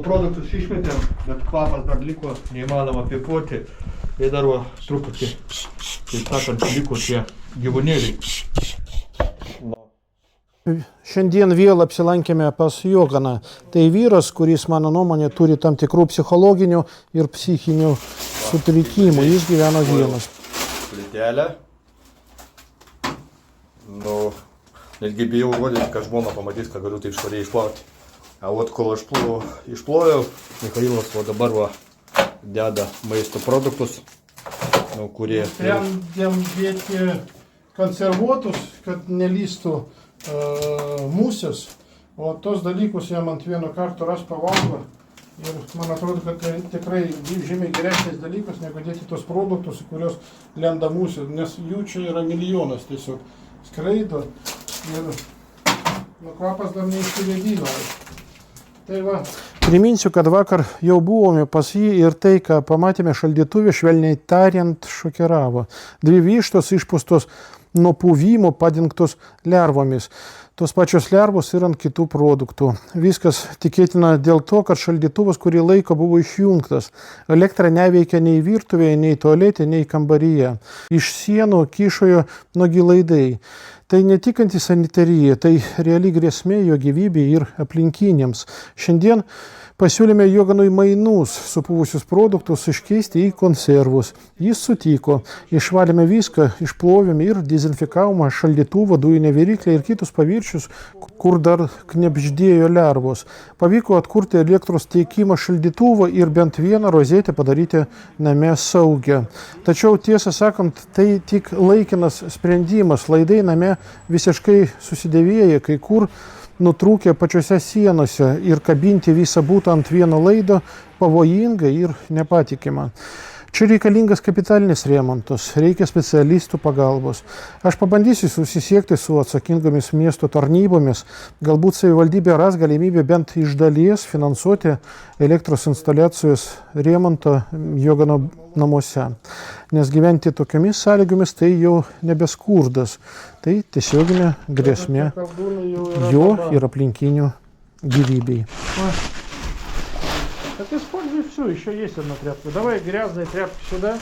produktus išmetėm, bet kvapas dar liko, neįmanoma apipuoti. Ir dar va, truputį, taip sakant, liko tie gyvūnėliai. Šiandien vėl apsilankėme pas Joganą. Tai vyras, kuris, mano nuomonė, turi tam tikrų psichologinių ir psichinių sutrikimų. Jis gyvena vienas. Plytelė. Nu, netgi bijau rodyti, kad žmona pamatys, kad galiu taip švariai išplauti. A vat kol išploviau, Michailas va dabar va deda maisto produktus, nu, kurie... Sprendėm dėti konservuotus, kad nelystų musės, o tos dalykus jam ant vieno karto ras pavalgo. Ir man atrodo, kad tai tikrai žymiai geresnis dalykas, negu dėti tos produktus, į kurios lenda musės, nes jų čia yra milijonas tiesiog skraido ir kvapas dar neišsivėdino. Tai va. Priminsiu, kad vakar jau buvome pas jį ir tai, ką pamatėme šaldytuvę, švelniai tariant, šokiravo. 2 vištos išpūstos nuo puvimo padengtos lervomis. Tos pačios lervos ir ant kitų produktų. Viskas tikėtina dėl to, kad šaldytuvas kurį laiką buvo išjungtas. Elektra neveikia nei virtuvėje, nei tualete, nei kambaryje. Iš sienų kyšojo nuogi laidai. Tai ne tik antisanitarija, tai reali grėsmė jo gyvybei ir aplinkiniams. Šiandien pasiūlėme Joganui mainus supuvusius produktus iškeisti į konservus. Jis sutiko. Išvalėme viską, išplovėme ir dezinfikavome šaldytuvą, dujinę viryklę ir kitus paviršius, kur dar knebždėjo lervos. Pavyko atkurti elektros tiekimą šaldytuvą ir bent vieną rozetę padaryti name saugią. Tačiau tiesą sakant, tai tik laikinas sprendimas. Laidai name visiškai susidėvėję, kai kur nutrūkę pačiose sienose ir kabinti visą butą ant vieno laido pavojinga ir nepatikima. Čia reikalingas kapitalinis remontas, reikia specialistų pagalbos. Aš pabandysiu susisiekti su atsakingomis miesto tarnybomis, galbūt savivaldybė ras galimybę bent iš dalies finansuoti elektros instaliacijos remontą Jogano namuose. Nes gyventi tokiamis sąlygomis tai jau nebeskurdas, tai tiesioginė grėsmė jo ir aplinkinių gyvybei. Так используй все, еще есть одна тряпка. Давай грязные тряпки сюда.